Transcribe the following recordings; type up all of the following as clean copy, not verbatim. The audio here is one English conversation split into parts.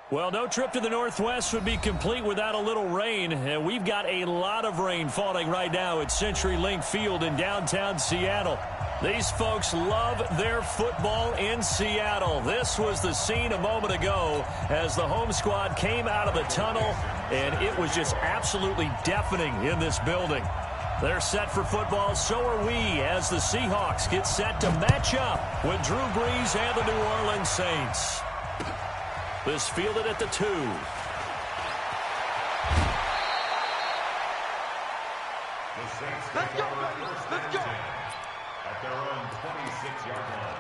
Well, no trip to the Northwest would be complete without a little rain, and we've got a lot of rain falling right now at CenturyLink Field in downtown Seattle. These folks love their football in Seattle. This was the scene a moment ago as the home squad came out of the tunnel, and it was just absolutely deafening in this building. They're set for football, so are we, as the Seahawks get set to match up with Drew Brees and the New Orleans Saints. This fielded at the 2. Let's go, baby. Let's go. At their own 26-yard line.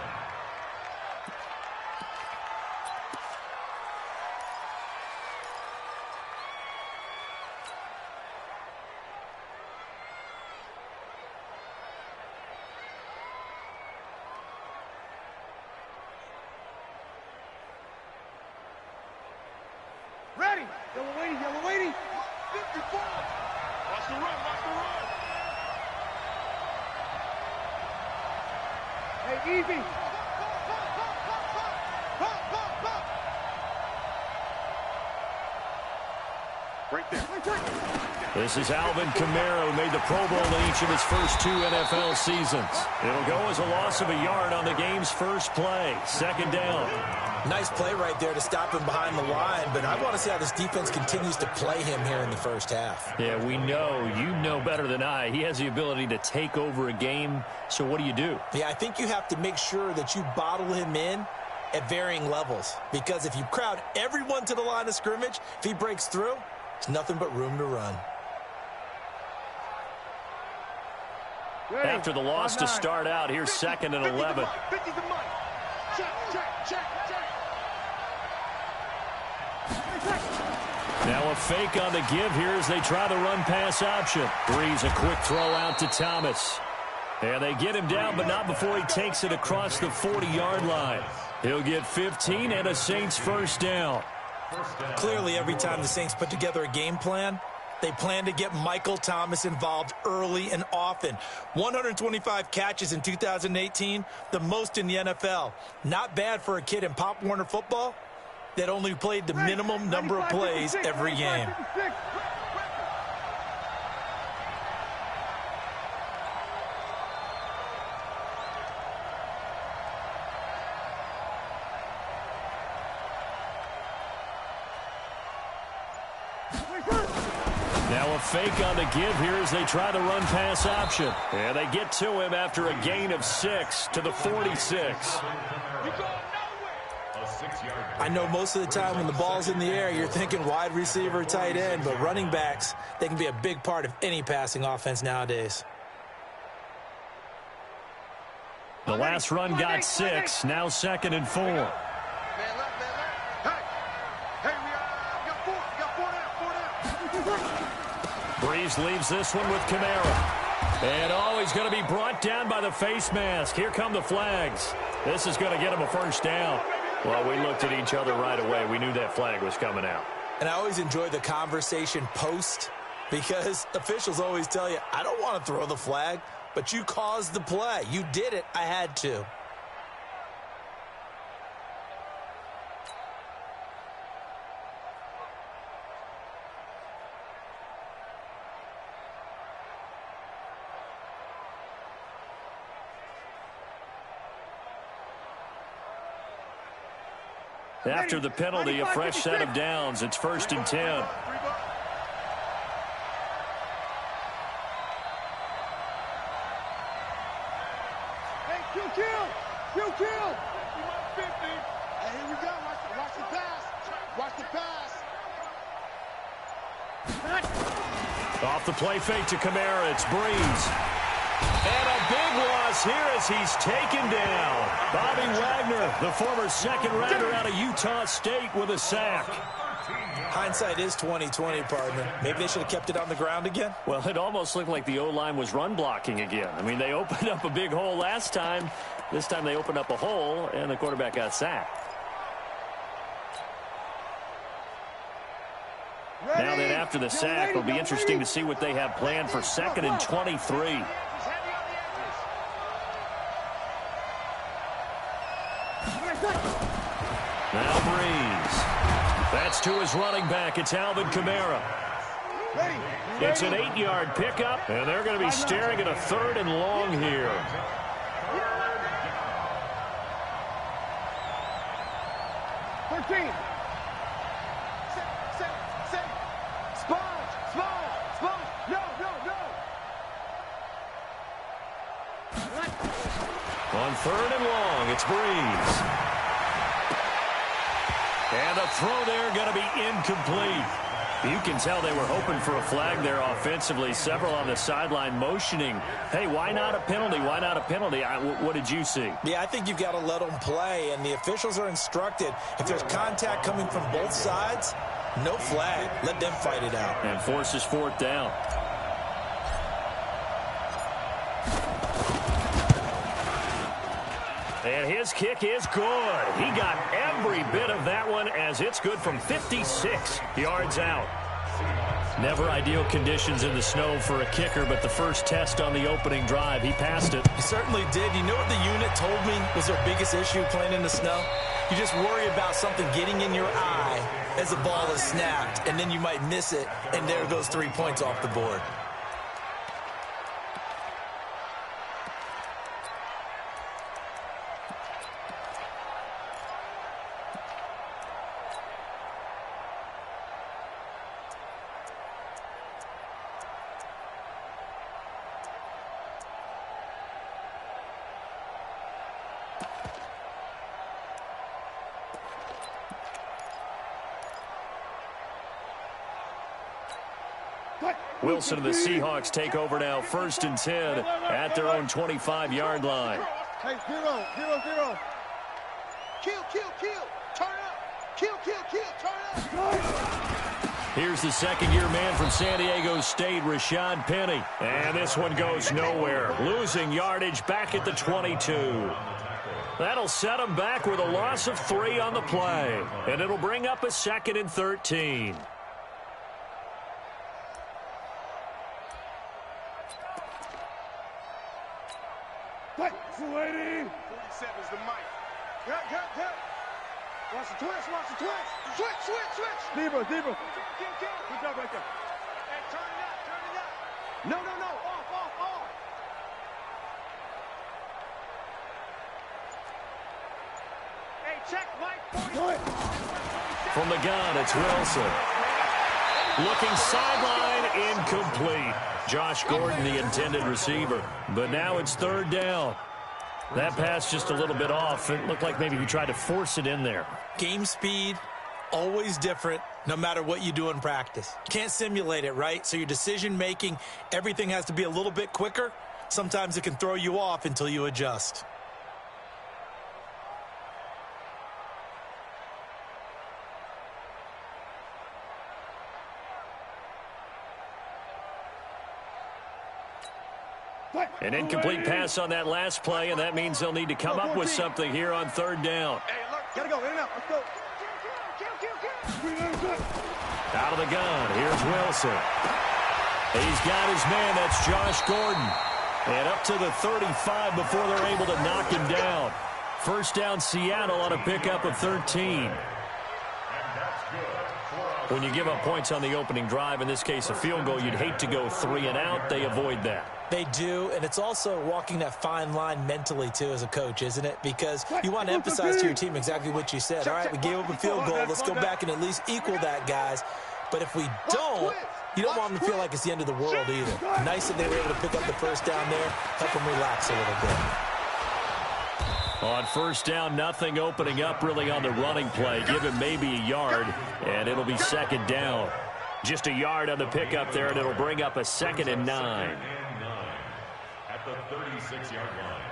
Ready. Yellow lady. 54. Watch the run. Hey, easy. Right there. This is Alvin Kamara, who made the Pro Bowl in each of his first 2 NFL seasons. It'll go as a loss of a yard on the game's first play. Second down. Nice play right there to stop him behind the line, but I want to see how this defense continues to play him here in the first half. Yeah, we know. You know better than I. He has the ability to take over a game, so what do? Yeah, I think you have to make sure that you bottle him in at varying levels, because if you crowd everyone to the line of scrimmage, if he breaks through, it's nothing but room to run. Ready. After the loss to start out, here's 2nd and 11. 50 the money. Check. Now a fake on the give here as they try the run-pass option. Brees a quick throw out to Thomas. And they get him down, but not before he takes it across the 40-yard line. He'll get 15 and a Saints first down. Clearly, every time the Saints put together a game plan, they plan to get Michael Thomas involved early and often. 125 catches in 2018, the most in the NFL. Not bad for a kid in Pop Warner football that only played the minimum number of plays every game. Now a fake on the give here as they try the run-pass option. And they get to him after a gain of 6 to the 46. I know most of the time when the ball's in the air, you're thinking wide receiver, tight end, but running backs, they can be a big part of any passing offense nowadays. The last run got 6, now 2nd and 4. Brees leaves this one with Kamara. And he's going to be brought down by the face mask. Here come the flags. This is going to get him a first down. Well, we looked at each other right away. We knew that flag was coming out. And I always enjoy the conversation post, because officials always tell you, I don't want to throw the flag, but you caused the play. You did it. I had to. After the penalty, a fresh set of downs. It's 1st and 10. Hey, kill. Hey, here we go. Watch the pass. Off the play fake to Kamara. It's Brees. And a big loss here as he's taken down. Bobby Wagner, the former second-rounder out of Utah State, with a sack. Hindsight is 20/20, partner. Maybe they should have kept it on the ground again. Well, it almost looked like the O-line was run blocking again. I mean, they opened up a big hole last time. This time they opened up a hole, and the quarterback got sacked. Now then, after the sack, it'll be interesting to see what they have planned for 2nd and 23. Now Brees. That's to his running back. It's Alvin Kamara. It's an 8-yard pickup, and they're going to be staring at a 3rd and long here. On 3rd and long, it's Breeze. And a throw there going to be incomplete. You can tell they were hoping for a flag there offensively. Several on the sideline motioning, hey, why not a penalty? Why not a penalty? What did you see? Yeah, I think you've got to let them play, and the officials are instructed. If there's contact coming from both sides, no flag. Let them fight it out. And forces 4th down. And his kick is good. He got every bit of that one as it's good from 56 yards out. Never ideal conditions in the snow for a kicker, but the first test on the opening drive, he passed it. He certainly did. You know what the unit told me was their biggest issue playing in the snow? You just worry about something getting in your eye as the ball is snapped, and then you might miss it, and there goes 3 points off the board. Wilson and the Seahawks take over now, 1st and 10 at their own 25-yard line. Hey, 0. Kill. Turn up. Kill. Turn up. Here's the second-year man from San Diego State, Rashad Penny. And this one goes nowhere. Losing yardage back at the 22. That'll set him back with a loss of 3 on the play. And it'll bring up a 2nd and 13. Waiting. 47's the mic. Cut. Watch the twist. Switch. Deeper. Good job right there. Hey, turn it up. No. Off. Hey, check, Mike. From the gun, it's Wilson. Looking sideline, incomplete. Josh Gordon, the intended receiver. But now it's 3rd down. That pass just a little bit off. It looked like maybe he tried to force it in there. Game speed, always different, no matter what you do in practice. Can't simulate it, right? So your decision-making, everything has to be a little bit quicker. Sometimes it can throw you off until you adjust. An incomplete pass on that last play, and that means they'll need to come up with something here on 3rd down. Hey, look, gotta go, in and out, let's go. Out of the gun, here's Wilson. He's got his man, that's Josh Gordon. And up to the 35 before they're able to knock him down. 1st down, Seattle on a pickup of 13. When you give up points on the opening drive, in this case a field goal, you'd hate to go 3 and out. They avoid that. They do, and it's also walking that fine line mentally, too, as a coach, isn't it? Because you want to emphasize to your team exactly what you said. All right, we gave up a field goal. Let's go back and at least equal that, guys. But if we don't, you don't want them to feel like it's the end of the world either. Nice that they were able to pick up the 1st down there, help them relax a little bit. On 1st down, nothing opening up really on the running play. Give him maybe a yard, and it'll be 2nd down. Just a yard on the pickup there, and it'll bring up a 2nd and 9. At the 36-yard line.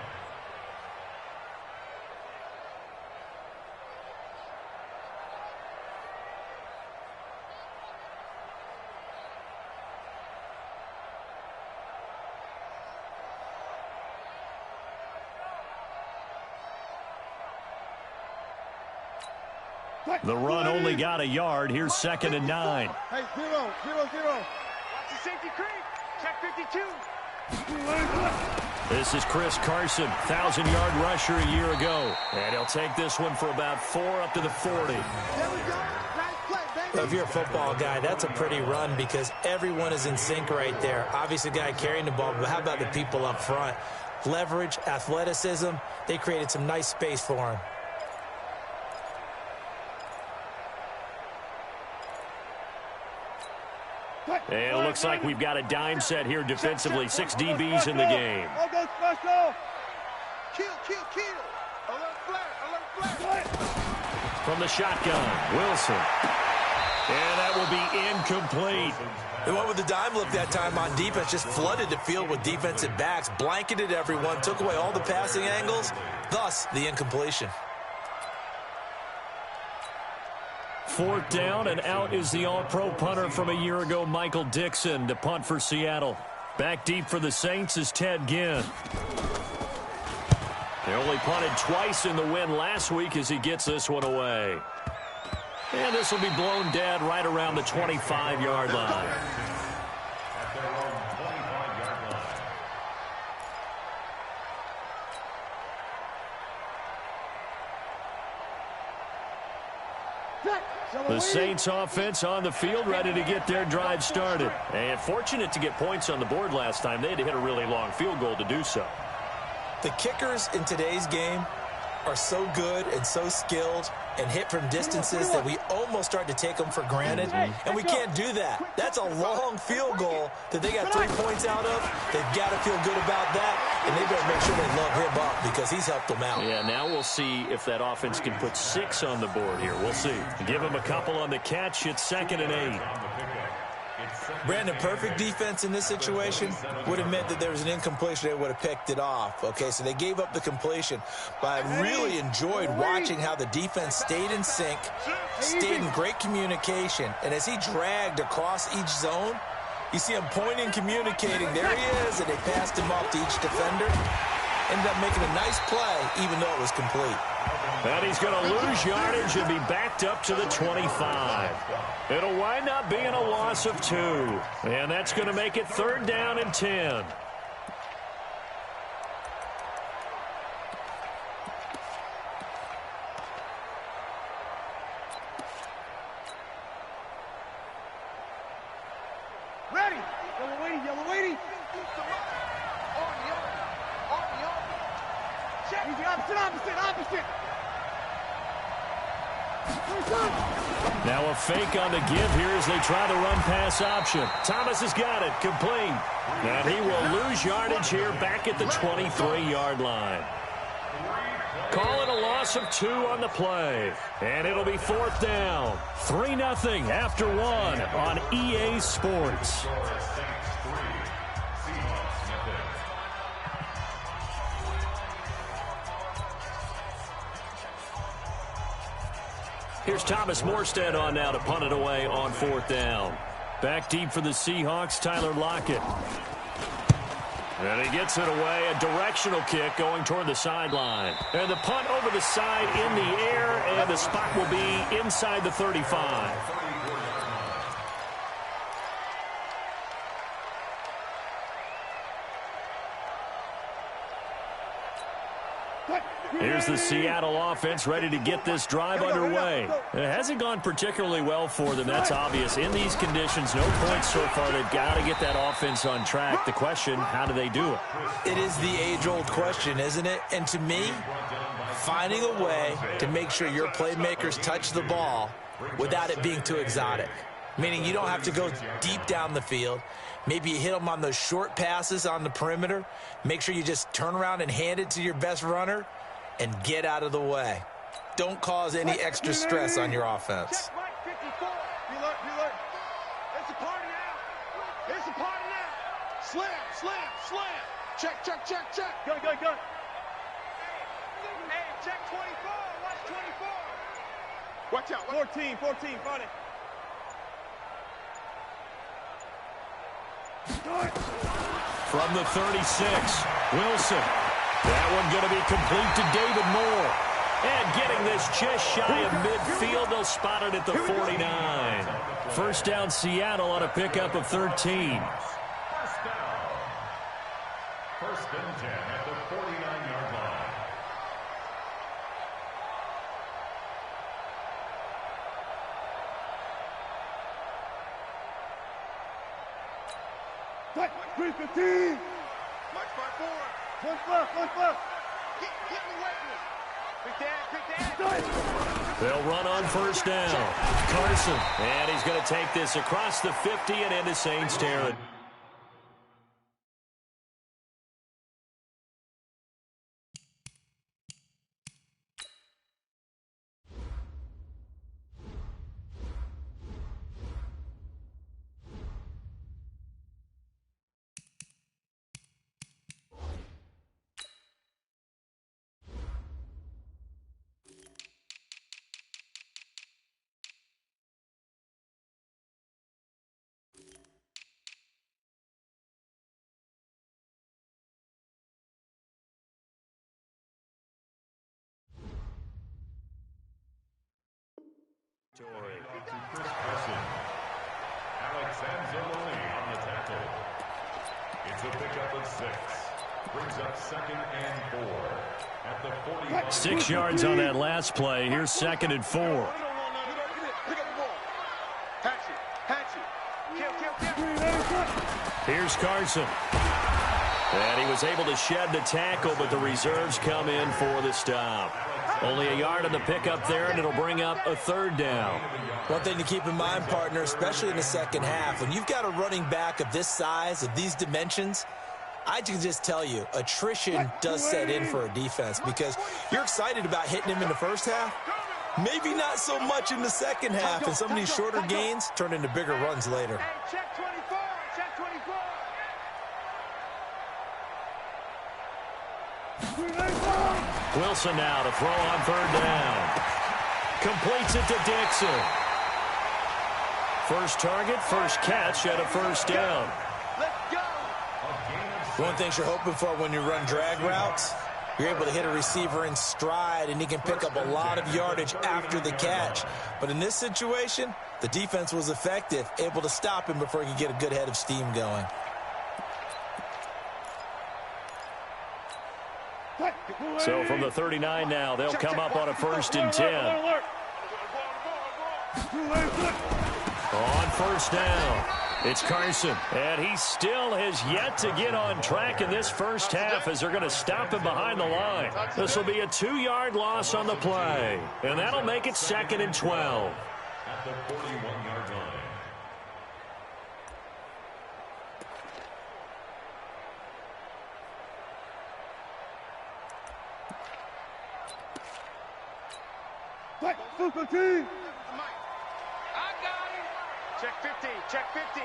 The run only got a yard. Here's 2nd and 9. Hey, 0. Watch the safety creep. Check 52. This is Chris Carson, 1,000-yard rusher a year ago. And he'll take this one for about 4 up to the 40. There we go. Nice play. If you're a football guy, that's a pretty run because everyone is in sync right there. Obviously, the guy carrying the ball, but how about the people up front? Leverage, athleticism, they created some nice space for him. And it looks like we've got a dime set here defensively. 6 DBs in the game. From the shotgun, Wilson. And that will be incomplete. They went with the dime look that time on defense, just flooded the field with defensive backs, blanketed everyone, took away all the passing angles, thus the incompletion. 4th down, and out is the all-pro punter from a year ago, Michael Dixon, to punt for Seattle. Back deep for the Saints is Ted Ginn. They only punted twice in the win last week as he gets this one away. And this will be blown dead right around the 25-yard line. The Saints offense on the field, ready to get their drive started. And fortunate to get points on the board last time. They had to hit a really long field goal to do so. The kickers in today's game are so good and so skilled and hit from distances that we almost start to take them for granted, and we can't do that. That's a long field goal that they got 3 points out of. They've got to feel good about that, and they better make sure they love him up because he's helped them out. Yeah, now we'll see if that offense can put 6 on the board here. We'll see. Give him a couple on the catch. It's 2nd and 8. Brandon, perfect defense in this situation would have meant that there was an incompletion. They would have picked it off. Okay, so they gave up the completion. But I really enjoyed watching how the defense stayed in sync, stayed in great communication. And as he dragged across each zone, you see him pointing, communicating. There he is, and they passed him off to each defender. Ended up making a nice play, even though it was complete. And he's going to lose yardage and be backed up to the 25. It'll wind up being a loss of 2. And that's going to make it 3rd down and 10. Ready. Yellow waiting. Check. He's the opposite. Now a fake on the give here as they try to run pass option. Thomas has got it, complete. And he will lose yardage here back at the 23-yard line. Call it a loss of 2 on the play. And it'll be 4th down. 3-0 after 1 on EA Sports. Here's Thomas Morstead on now to punt it away on 4th down. Back deep for the Seahawks, Tyler Lockett. And he gets it away, a directional kick going toward the sideline. And the punt over the side in the air, and the spot will be inside the 35. Here's the Seattle offense ready to get this drive underway. It hasn't gone particularly well for them. That's obvious. In these conditions, no points so far. They've got to get that offense on track. The question, how do they do it? It is the age-old question, isn't it? And to me, finding a way to make sure your playmakers touch the ball without it being too exotic. Meaning you don't have to go deep down the field. Maybe you hit them on those short passes on the perimeter. Make sure you just turn around and hand it to your best runner and get out of the way. Don't cause any extra stress on your offense. Slam. Check. Go. Hey, check 24. Watch 24. Watch out. 14. Find it. From the 36, Wilson. That one going to be complete to David Moore. And getting this just shy of midfield, they'll spot it at the 49. First down, Seattle on a pickup of 13. First and 10 at the 49-yard line. 315. Mike 5-4. One left. Get me weightless. Quick dad. They'll run on first down. Carson, and he's going to take this across the 50 and into Saints territory. Chris Carson. Alex Anzalone on the tackle. It's a pickup of 6. Brings up 2nd and 4 at the 45. 6 yards on that last play. Here's 2nd and 4. Pick up the ball. Hatch it. Here's Carson. And he was able to shed the tackle, but the reserves come in for the stop. Only a yard on the pickup there, and it'll bring up a 3rd down. One thing to keep in mind, partner, especially in the second half, when you've got a running back of this size, of these dimensions, I can just tell you, attrition does set in for a defense because you're excited about hitting him in the first half. Maybe not so much in the second half, and some of these shorter gains turn into bigger runs later. Hey, check 24. Check 24. Wilson now to throw on 3rd down. Completes it to Dixon. First target, first catch at a 1st down. Let's go. One of the things you're hoping for when you run drag routes, you're able to hit a receiver in stride, and he can pick up a lot of yardage after the catch. But in this situation, the defense was effective, able to stop him before he could get a good head of steam going. So from the 39 now, they'll come up on a 1st and 10. On 1st down, it's Carson. And he still has yet to get on track in this first half as they're going to stop him behind the line. This will be a 2-yard loss on the play. And that'll make it 2nd and 12. At the 41-yard line. I got it. Check 50. Check 50.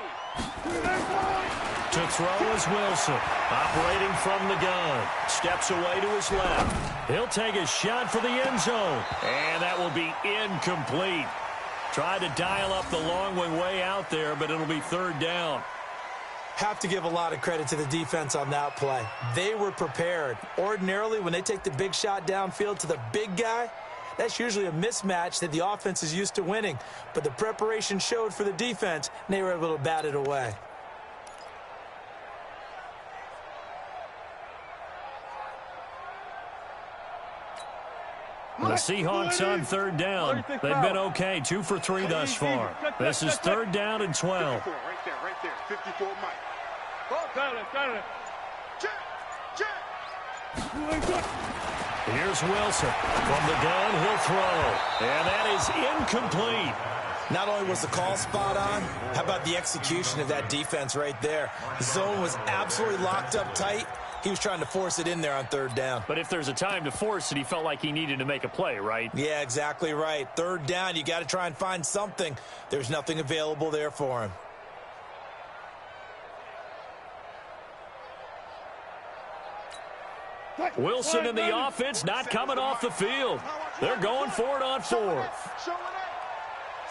To throw is Wilson. Operating from the gun. Steps away to his left. He'll take a shot for the end zone. And that will be incomplete. Tried to dial up the long way out there, but it'll be 3rd down. Have to give a lot of credit to the defense on that play. They were prepared. Ordinarily, when they take the big shot downfield to the big guy, that's usually a mismatch that the offense is used to winning. But the preparation showed for the defense, and they were able to bat it away. The Seahawks on 3rd down. They've been okay, 2 for 3 thus far. This is 3rd down and 12. 54, right there. 54, Mike. Got it. Check. Here's Wilson. From the gun, he'll throw. And that is incomplete. Not only was the call spot on, how about the execution of that defense right there? The zone was absolutely locked up tight. He was trying to force it in there on 3rd down. But if there's a time to force it, he felt like he needed to make a play, right? Yeah, exactly right. 3rd down, you got to try and find something. There's nothing available there for him. Wilson and the offense not coming off the field. They're going for it on 4th.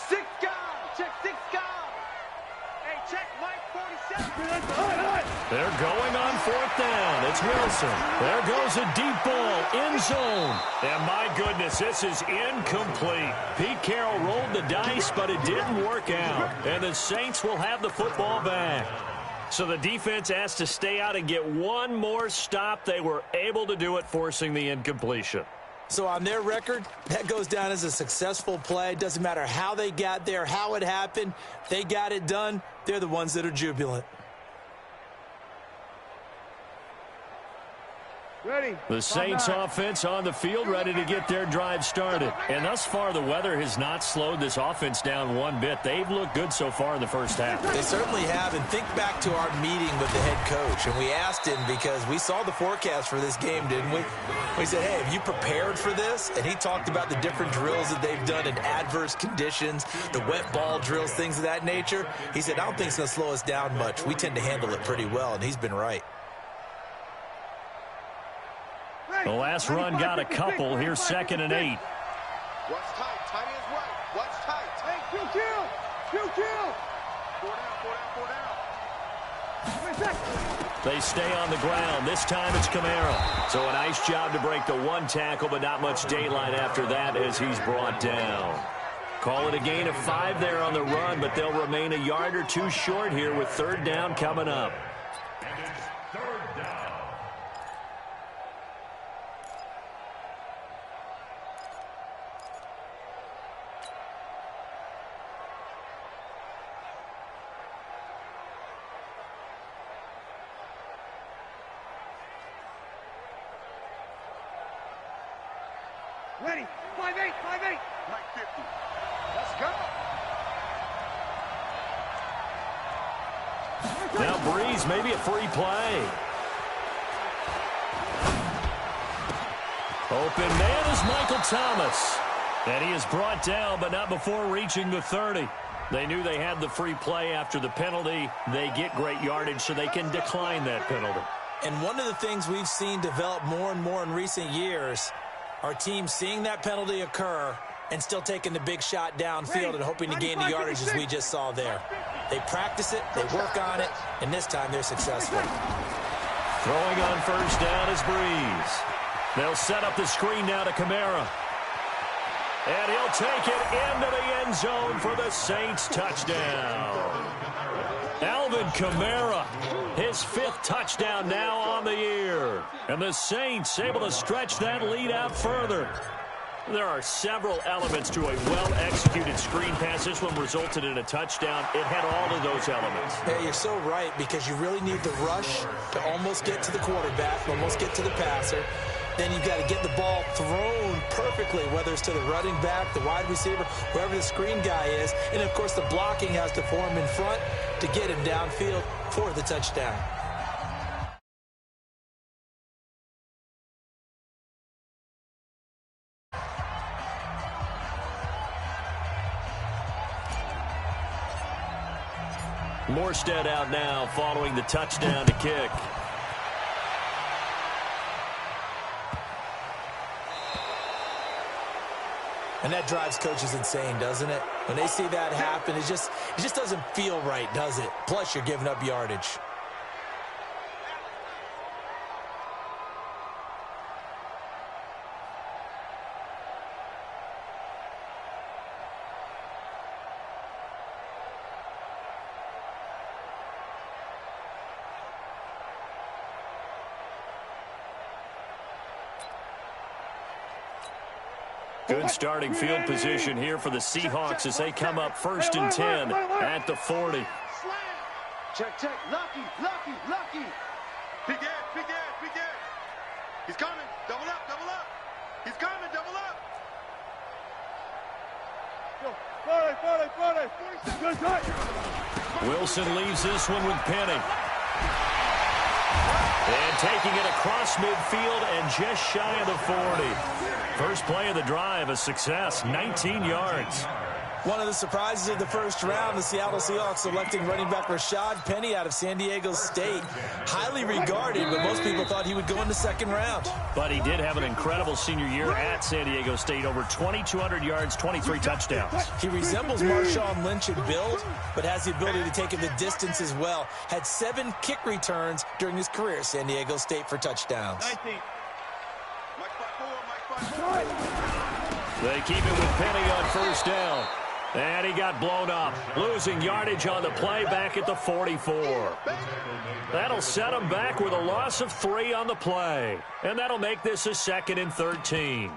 6 guys. Check 6 guys. Hey, check Mike 47. They're going on 4th down. It's Wilson. There goes a deep ball, end zone. And my goodness, this is incomplete. Pete Carroll rolled the dice, but it didn't work out. And the Saints will have the football back. So the defense has to stay out and get one more stop. They were able to do it, forcing the incompletion. So on their record, that goes down as a successful play. Doesn't matter how they got there, how it happened. They got it done. They're the ones that are jubilant. The Saints offense on the field, ready to get their drive started. And thus far, the weather has not slowed this offense down one bit. They've looked good so far in the first half. They certainly have. And think back to our meeting with the head coach. And we asked him, because we saw the forecast for this game, didn't we? We said, hey, have you prepared for this? And he talked about the different drills that they've done in adverse conditions, the wet ball drills, things of that nature. He said, I don't think it's going to slow us down much. We tend to handle it pretty well, and he's been right. The last run got a couple. Here's 2nd and 8. What's tight? Timing is right. What's tight? Hey, kill. 4 down. They stay on the ground. This time it's Kamara. So a nice job to break the one tackle, but not much daylight after that as he's brought down. Call it a gain of 5 there on the run, but they'll remain a yard or two short here with 3rd down coming up. And it's 3rd down. Ready. 5-8. Mike 50. Let's go. Now Breeze, maybe a free play. Open man is Michael Thomas. And he is brought down, but not before reaching the 30. They knew they had the free play after the penalty. They get great yardage, so they can decline that penalty. And one of the things we've seen develop more and more in recent years, our team seeing that penalty occur and still taking the big shot downfield and hoping to gain the yardage as we just saw there. They practice it, they work on it, and this time they're successful. Throwing on 1st down is Breeze. They'll set up the screen now to Kamara. And he'll take it into the end zone for the Saints touchdown. Alvin Kamara, his 5th touchdown now on the year. And the Saints able to stretch that lead out further. There are several elements to a well-executed screen pass. This one resulted in a touchdown. It had all of those elements. Yeah, you're so right, because you really need the rush to almost get to the quarterback, almost get to the passer. Then you've got to get the ball thrown perfectly, whether it's to the running back, the wide receiver, whoever the screen guy is. And, of course, the blocking has to form in front to get him downfield for the touchdown. Morstead out now following the touchdown to kick. And that drives coaches insane, doesn't it? When they see that happen, it just doesn't feel right, does it? Plus, you're giving up yardage. Good starting field position here for the Seahawks as they come up 1st and 10 at the 40. Check. Lucky. Big Ed. He's coming. Double up. He's coming. Double up. 40. Wilson leaves this one with Penny. And taking it across midfield and just shy of the 40. First play of the drive, a success, 19 yards. One of the surprises of the first round, the Seattle Seahawks selecting running back Rashad Penny out of San Diego State. Highly regarded, but most people thought he would go in the 2nd round. But he did have an incredible senior year at San Diego State, over 2,200 yards, 23 touchdowns. He resembles Marshawn Lynch in build, but has the ability to take him the distance as well. Had 7 kick returns during his career at San Diego State for touchdowns. 19. They keep it with Penny on 1st down. And he got blown up, losing yardage on the play back at the 44. That'll set him back with a loss of 3 on the play. And that'll make this a 2nd and 13.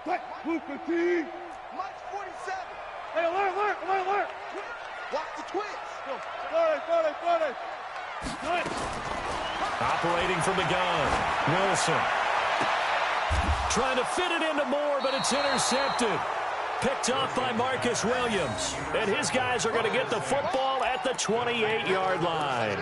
Blue 15. Mike's 47. Hey, alert. Watch the twist. 40. Operating from the gun. Wilson. Trying to fit it into Moore, but it's intercepted. Picked off by Marcus Williams. And his guys are going to get the football at the 28-yard line.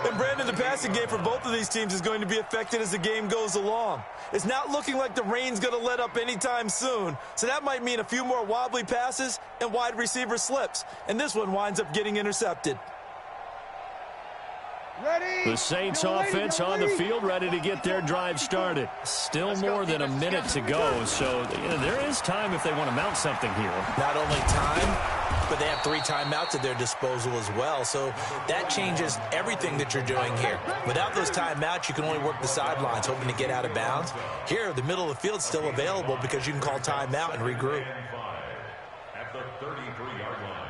And Brandon, the passing game for both of these teams is going to be affected as the game goes along. It's not looking like the rain's going to let up anytime soon, so that might mean a few more wobbly passes and wide receiver slips. And this one winds up getting intercepted. Ready. The Saints offense on the field, ready to get their drive started. Still more than a minute to go, so there is time if they want to mount something here. Not only time, but they have 3 timeouts at their disposal as well, so that changes everything that you're doing here. Without those timeouts, you can only work the sidelines, hoping to get out of bounds. Here, the middle of the field's still available because you can call timeout and regroup. At the 33-yard line.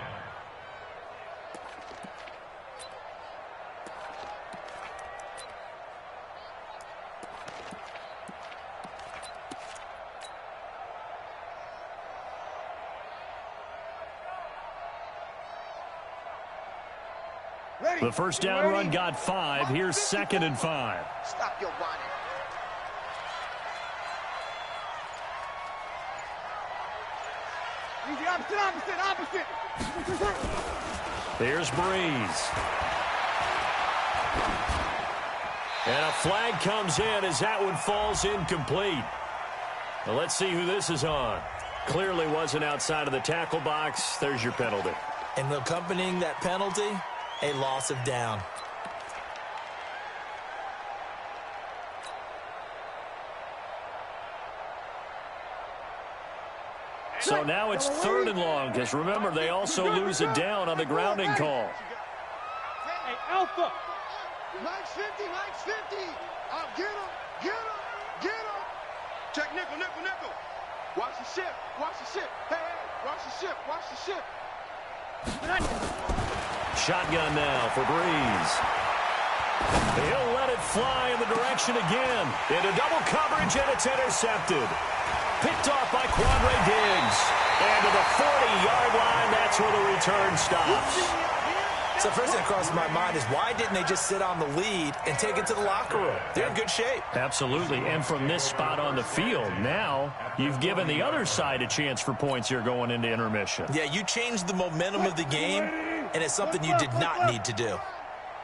The first down run got 5. Here's 2nd and 5. Stop your whining. Easy, opposite. There's Breeze. And a flag comes in as that one falls incomplete. Well, let's see who this is on. Clearly wasn't outside of the tackle box. There's your penalty. And accompanying that penalty, a loss of down. So now it's 3rd and long, because remember, they also lose a down on the grounding call. Hey, Alpha. Mike's 50. Get him. Check nickel. Watch the ship. Hey, watch the ship. Shotgun now for Breeze. He'll let it fly in the direction again. Into double coverage, and it's intercepted. Picked off by Quandre Diggs. And to the 40-yard line, that's where the return stops. So first thing that crosses my mind is why didn't they just sit on the lead and take it to the locker room? They're in good shape. Absolutely. And from this spot on the field, now you've given the other side a chance for points here going into intermission. Yeah, you changed the momentum of the game, and it's something you did not need to do.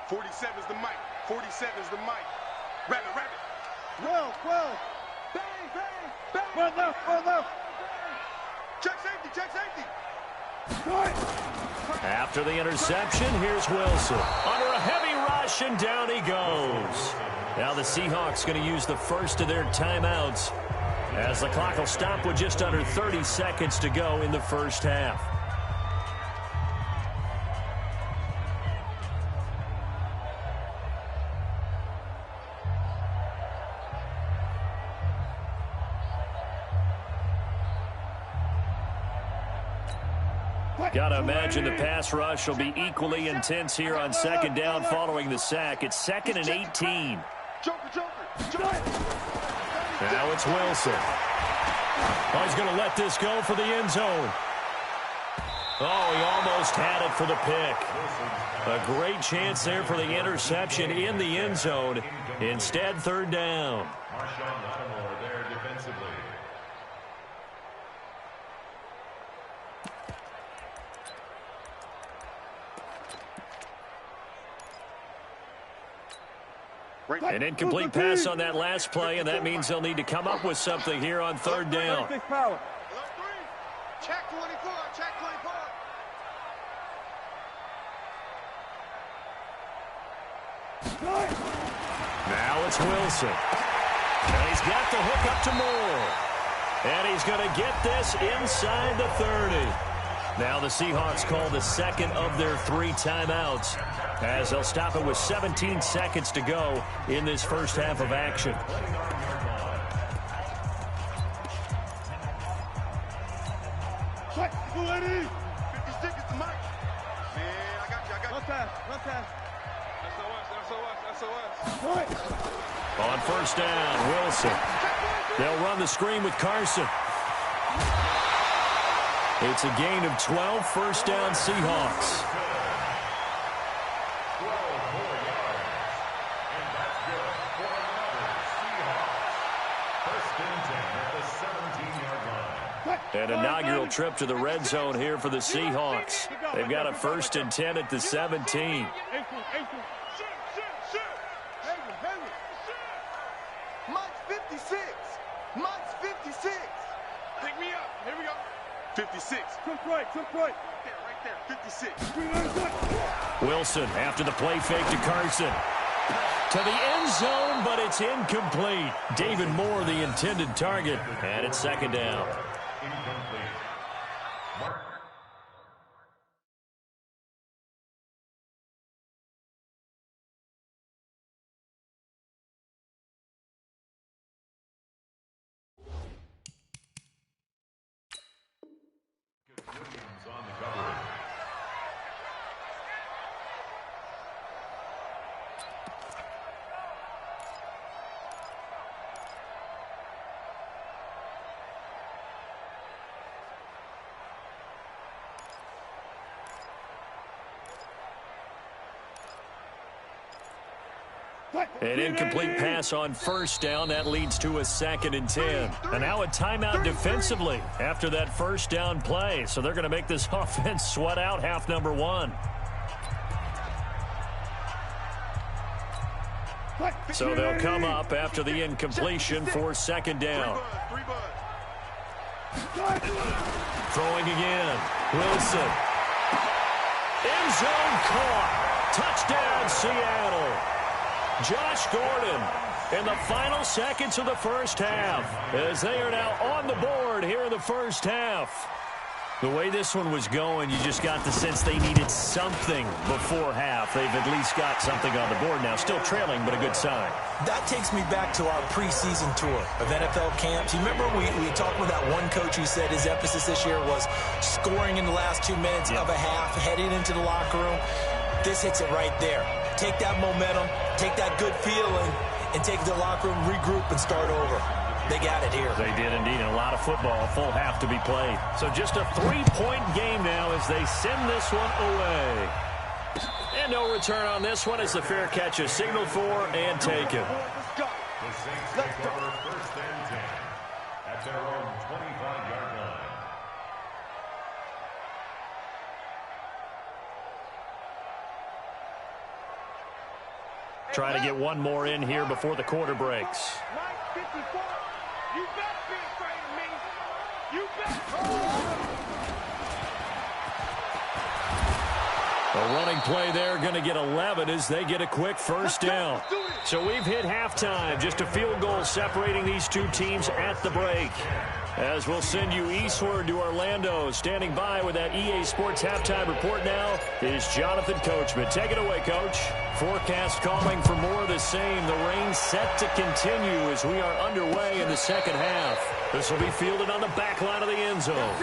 47 is the mic. 47 is the mic. Rabbit. 12. Bang. Run left. Check safety. After the interception, here's Wilson. Under a heavy rush, and down he goes. Now the Seahawks going to use the first of their timeouts as the clock will stop with just under 30 seconds to go in the first half. Got to imagine the pass rush will be equally intense here on 2nd down following the sack. It's 2nd and 18. Now it's Wilson. Oh, he's going to let this go for the end zone. Oh, he almost had it for the pick. A great chance there for the interception in the end zone. Instead, 3rd down. There defensively. An incomplete pass on that last play, and that means they'll need to come up with something here on 3rd down. Check 24. Now it's Wilson. And he's got the hook up to Moore. And he's going to get this inside the 30. Now the Seahawks call the 2nd of their 3 timeouts, as they'll stop it with 17 seconds to go in this first half of action. Ready? 56 is the mic. Man, I got you. Run pass. SOS. On 1st down, Wilson. They'll run the screen with Carson. It's a gain of 12, first down Seahawks. 12 more yards. And that's good for another Seahawks. First and 10 at the 17-yard line. An inaugural trip to the red zone here for the Seahawks. They've got a first and 10 at the 17. Mike's 56. Mike's 56. Pick me up. Here we go. 56. Took right. Right there. 56. Wilson after the play fake to Carson. To the end zone, but it's incomplete. David Moore, the intended target, and it's second down. Incomplete. Mark. Williams on the coverage. An incomplete pass on first down. That leads to a second and 10. And now a timeout defensively after that first down play. So they're going to make this offense sweat out half number one. So they'll come up after the incompletion for second down. Throwing again. Wilson. End zone caught. Touchdown, Seattle. Josh Gordon in the final seconds of the first half as they are now on the board here in the first half. The way this one was going, you just got the sense they needed something before half. They've at least got something on the board now. Still trailing, but a good sign. That takes me back to our preseason tour of NFL camps. You remember we talked with that one coach who said his emphasis this year was scoring in the last 2 minutes of a half, heading into the locker room. This hits it right there. Take that momentum, take that good feeling, and take the locker room, regroup, and start over. They got it here. They did indeed, and a lot of football, a full half to be played. So just a 3-point game now as they send this one away. And no return on this one as the fair catch is signaled for and taken. The Saints take over first and 10 at their own 25-yard line. Trying to get one more in here before the quarter breaks. Mike 54. You better be afraid of me. You better. A running play there, going to get 11 as they get a quick first down. So we've hit halftime. Just a field goal separating these two teams at the break. As we'll send you eastward to Orlando. Standing by with that EA Sports halftime report now is Jonathan Coachman. Take it away, Coach. Forecast calling for more of the same. The rain set to continue as we are underway in the second half. This will be fielded on the back line of the end zone.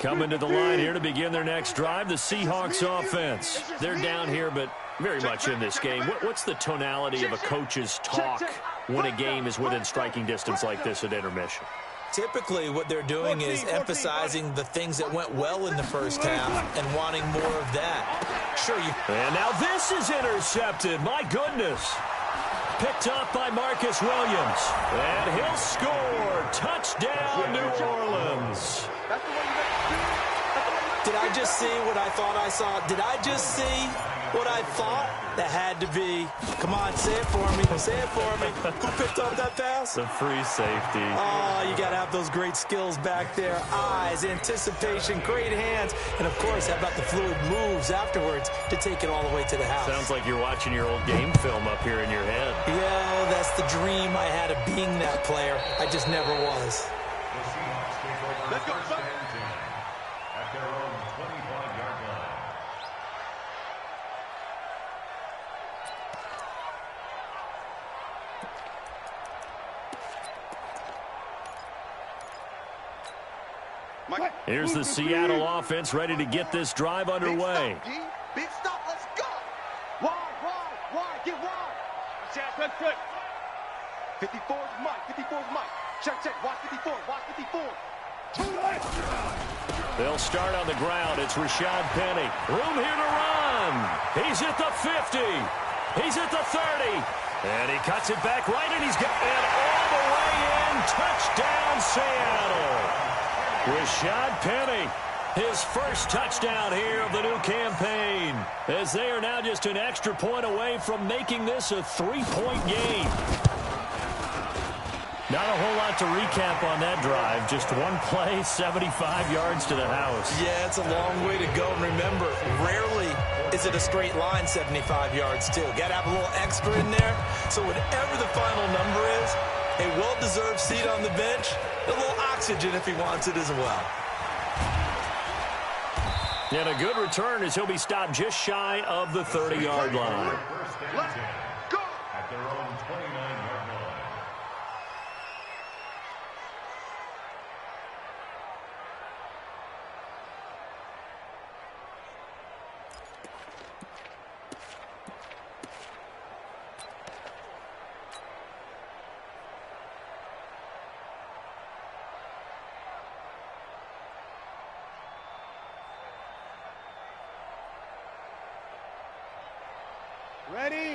Coming to the line here to begin their next drive, the Seahawks offense. They're down here, but very much in this game. What's the tonality of a coach's talk when a game is within striking distance like this at intermission? Typically, what they're doing is emphasizing the things that went well in the first half and wanting more of that. Sure, And now this is intercepted. My goodness. Picked up by Marcus Williams. And he'll score. Touchdown, New Orleans. Did I just see what I thought I saw? Did I just see what I thought? That had to be. Come on, say it for me. Say it for me. Who picked up that pass? The free safety. Oh, you got to have those great skills back there. Eyes, anticipation, great hands. And, of course, how about the fluid moves afterwards to take it all the way to the house? Sounds like you're watching your old game film up here in your head. Yeah, that's the dream I had of being that player. I just never was. The Seahawks take over first and 10 at their own 25-yard line. Here's the Seattle offense ready to get this drive underway. Big stop, let's go. Wide, get wide. Check. 54's Mike. Check, watch 54. They'll start on the ground. It's Rashad Penny. Room here to run. He's at the 50. He's at the 30. And he cuts it back right, and he's got it all the way in. Touchdown, Seattle. Rashad Penny, his first touchdown here of the new campaign, as they are now just an extra point away from making this a 3-point game. Not a whole lot to recap on that drive. Just one play, 75 yards to the house. Yeah, it's a long way to go. And remember, rarely is it a straight line 75 yards, too. Got to have a little extra in there. So whatever the final number is, a well-deserved seat on the bench, a little oxygen if he wants it as well. And a good return as he'll be stopped just shy of the 30-yard line. Let's go at their own 29-yard line.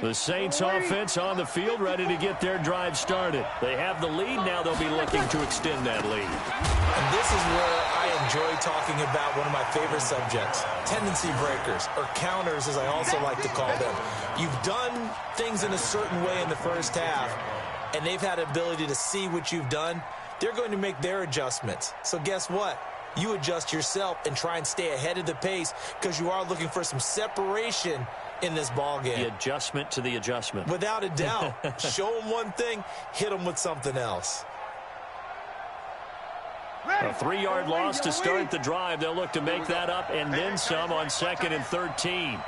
The Saints offense on the field, ready to get their drive started. They have the lead. Now they'll be looking to extend that lead. And this is where I enjoy talking about one of my favorite subjects, tendency breakers, or counters, as I also like to call them. You've done things in a certain way in the first half, and they've had the ability to see what you've done. They're going to make their adjustments. So guess what? You adjust yourself and try and stay ahead of the pace because you are looking for some separation in this ball game. The adjustment to the adjustment. Without a doubt. Show them one thing, hit them with something else. A 3-yard loss to start the drive. They'll look to make that up and then some on 2nd and 13.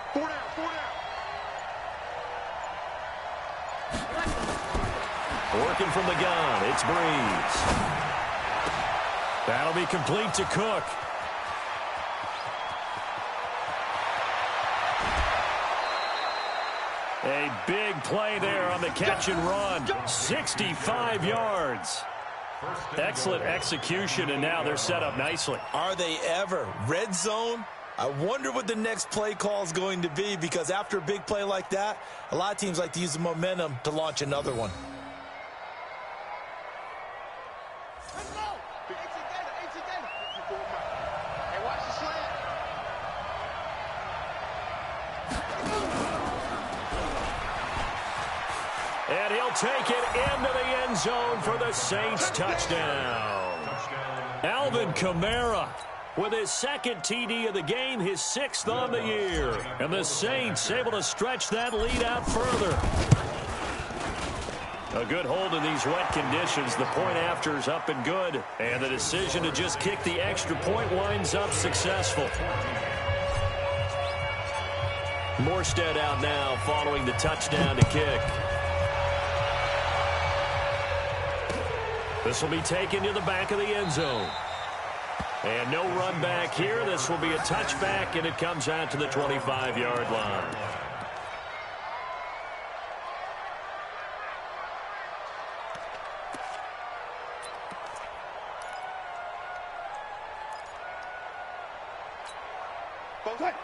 Working from the gun, it's Breeze. That'll be complete to Cook. A big play there on the catch and run. 65 yards. Excellent execution, and now they're set up nicely. Are they ever? Red zone? I wonder what the next play call is going to be, because after a big play like that, a lot of teams like to use the momentum to launch another one. And he'll take it into the end zone for the Saints touchdown. Alvin Kamara with his 2nd TD of the game, his 6th on the year. And the Saints able to stretch that lead out further. A good hold in these wet conditions. The point after is up and good. And the decision to just kick the extra point winds up successful. Morstead out now following the touchdown to kick. This will be taken to the back of the end zone. And no run back here. This will be a touchback, and it comes out to the 25-yard line.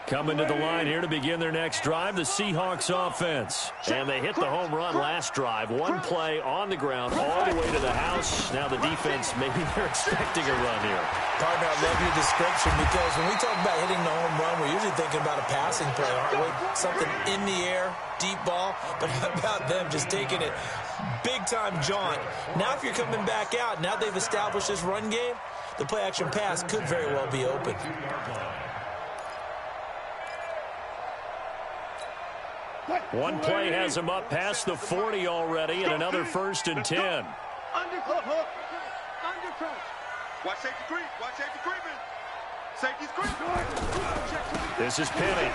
Coming to the line here to begin their next drive, the Seahawks offense. And they hit the home run last drive. One play on the ground all the way to the house. Now the defense, maybe they're expecting a run here. Partner, I love your description, because when we talk about hitting the home run, we're usually thinking about a passing play, aren't we? Something in the air, deep ball. But how about them just taking it big-time jaunt? Now if you're coming back out, now they've established this run game, the play-action pass could very well be open. One play has him up past the 40 already, and another 1st and 10. Under crouch. Watch safety creep. Watch safety creeping. Safety's creeping. This is Penny.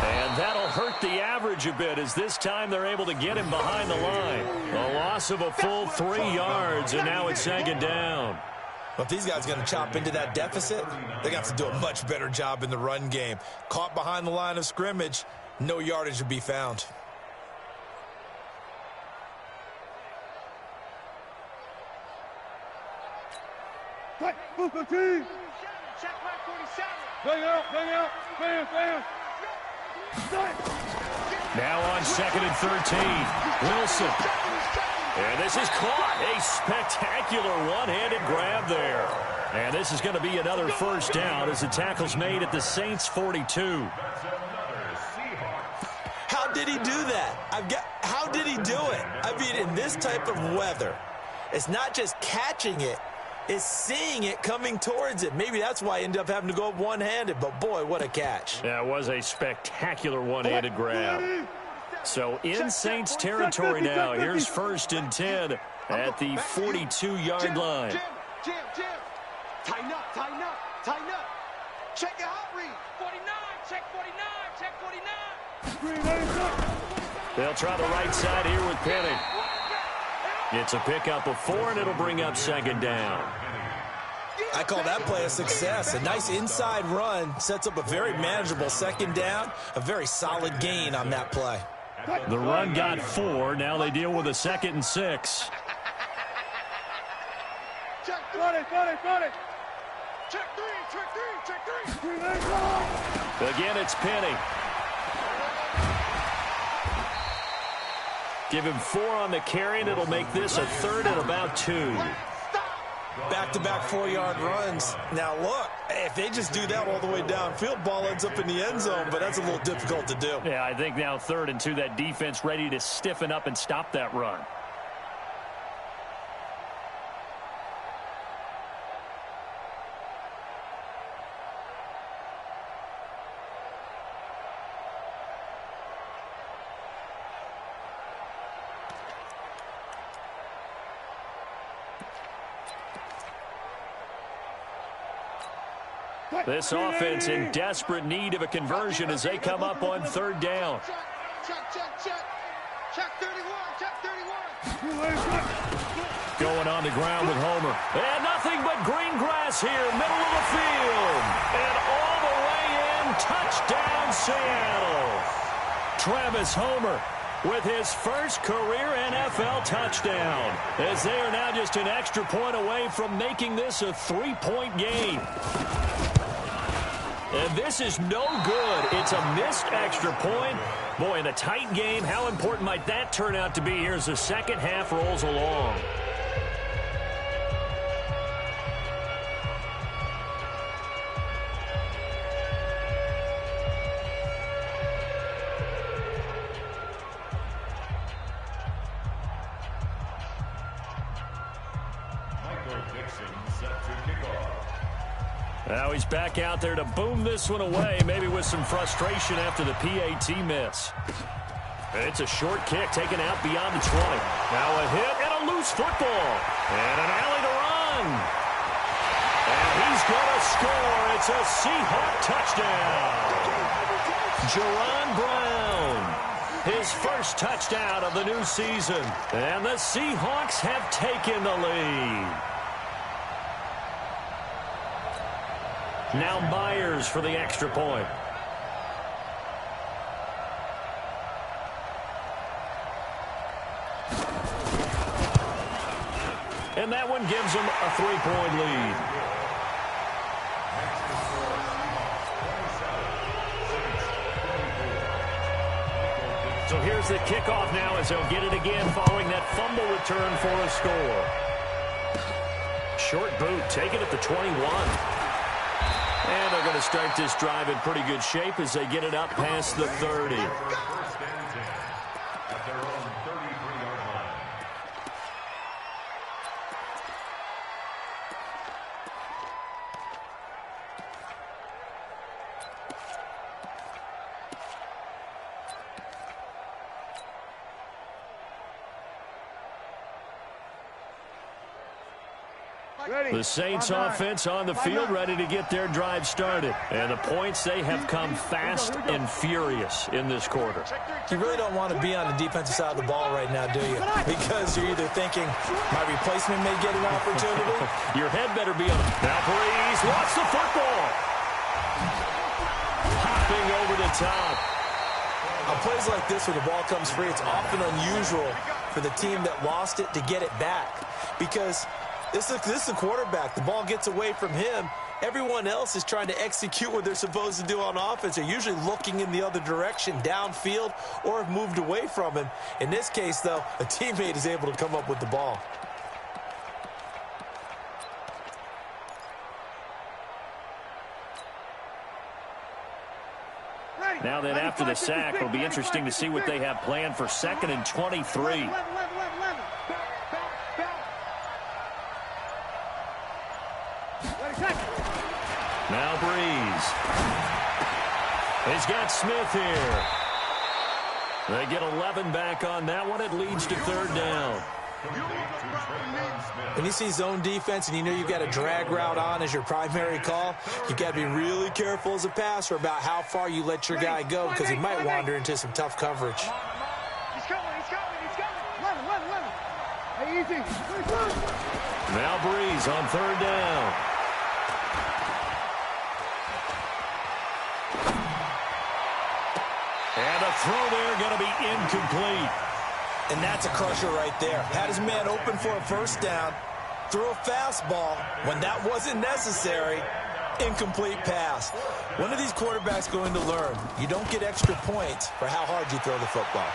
And that'll hurt the average a bit, as this time they're able to get him behind the line. A loss of a full 3 yards, and now it's 2nd down. But if these guys are going to chop into that deficit, they're going to have to do a much better job in the run game. Caught behind the line of scrimmage, no yardage to be found. Check back 47. Bang out, bam. Now on 2nd and 13, Wilson. And this is caught. A spectacular one-handed grab there. And this is going to be another first down as the tackle's made at the Saints' 42. How did he do that? How did he do it? I mean, in this type of weather, it's not just catching it, it's seeing it coming towards it. Maybe that's why he ended up having to go up one-handed, but boy, what a catch. That was a spectacular one-handed grab. So in Saints territory now, here's 1st and 10 at the 42-yard line. Jim. Tighten up. Check your hot read. 49, check 49. They'll try the right side here with Penny. It's a pickup of 4, and it'll bring up 2nd down. I call that play a success. A nice inside run sets up a very manageable 2nd down, a very solid gain on that play. The run got 4. Now they deal with a 2nd and 6. Check 40. Check 3. Again, it's Penny. Give him 4 on the carry, and it'll make this a 3rd and about 2. Back-to-back 4-yard runs. Now, look, if they just do that all the way downfield, ball ends up in the end zone, but that's a little difficult to do. Yeah, I think now 3rd and 2, that defense ready to stiffen up and stop that run. This offense in desperate need of a conversion as they come up on 3rd down. Check 31. Going on the ground with Homer. And nothing but green grass here, middle of the field. And all the way in, touchdown Seattle. Travis Homer with his first career NFL touchdown, as they are now just an extra point away from making this a 3-point game. And this is no good. It's a missed extra point. Boy, in a tight game, how important might that turn out to be here as the second half rolls along? Now he's back out there to boom this one away, maybe with some frustration after the PAT miss. It's a short kick taken out beyond the 20. Now a hit and a loose football. And an alley to run. And he's going to score. It's a Seahawk touchdown. Jerron Brown, his first touchdown of the new season. And the Seahawks have taken the lead. Now Myers for the extra point. And that one gives them a 3-point lead. So here's the kickoff now as they'll get it again following that fumble return for a score. Short boot taken at the 21. And they're going to start this drive in pretty good shape as they get it up past the 30. The Saints offense on the field, ready to get their drive started. And the points, they have come fast and furious in this quarter. You really don't want to be on the defensive side of the ball right now, do you? Because you're either thinking, my replacement may get an opportunity. Your head better be on. Now Breeze wants the football. Hopping over the top. On plays like this where the ball comes free, it's often unusual for the team that lost it to get it back. Because this is the quarterback. The ball gets away from him. Everyone else is trying to execute what they're supposed to do on offense. They're usually looking in the other direction, downfield, or have moved away from him. In this case, though, a teammate is able to come up with the ball. Now then, after the sack, it'll be interesting to see what they have planned for 2nd and 23. Now Breeze. He's got Smith here. They get 11 back on that one. It leads to 3rd down. When you see zone defense and you know you've got a drag route on as your primary call, you've got to be really careful as a passer about how far you let your guy go because he might wander into some tough coverage. He's coming. Hey, easy. Now Breeze on 3rd down. And a throw there going to be incomplete. And that's a crusher right there. Had his man open for a 1st down, threw a fastball when that wasn't necessary, incomplete pass. When are these quarterbacks going to learn? You don't get extra points for how hard you throw the football.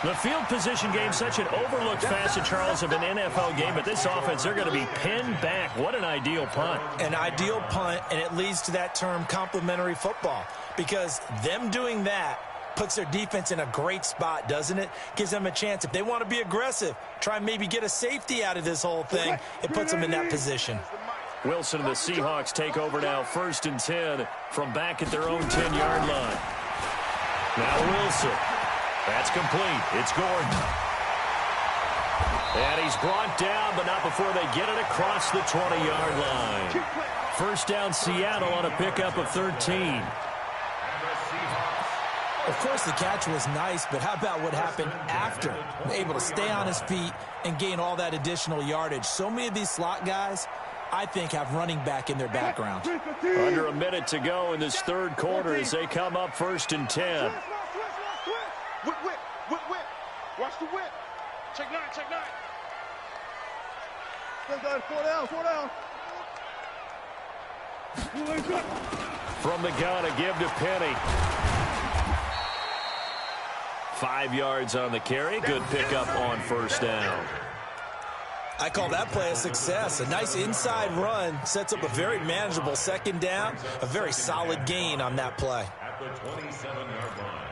The field position game, such an overlooked facet, Charles, of an NFL game, but this offense, they're going to be pinned back. What an ideal punt. An ideal punt, and it leads to that term complementary football, because them doing that puts their defense in a great spot, doesn't it? Gives them a chance. If they want to be aggressive, try and maybe get a safety out of this whole thing, it puts them in that position. Wilson and the Seahawks take over now, 1st and 10 from back at their own 10-yard line. Now Wilson. That's complete. It's Gordon. And he's brought down, but not before they get it across the 20-yard line. 1st down, Seattle on a pickup of 13. Of course, the catch was nice, but how about what happened after? Able to stay on his feet and gain all that additional yardage. So many of these slot guys, I think, have running back in their background. Under a minute to go in this 3rd quarter as they come up 1st and 10. Whip. Watch the whip. Check 9. 4 down. From the gun, a give to Penny. 5 yards on the carry. Good pickup on 1st down. I call that play a success. A nice inside run sets up a very manageable 2nd down. A very solid gain on that play. At the 27-yard line.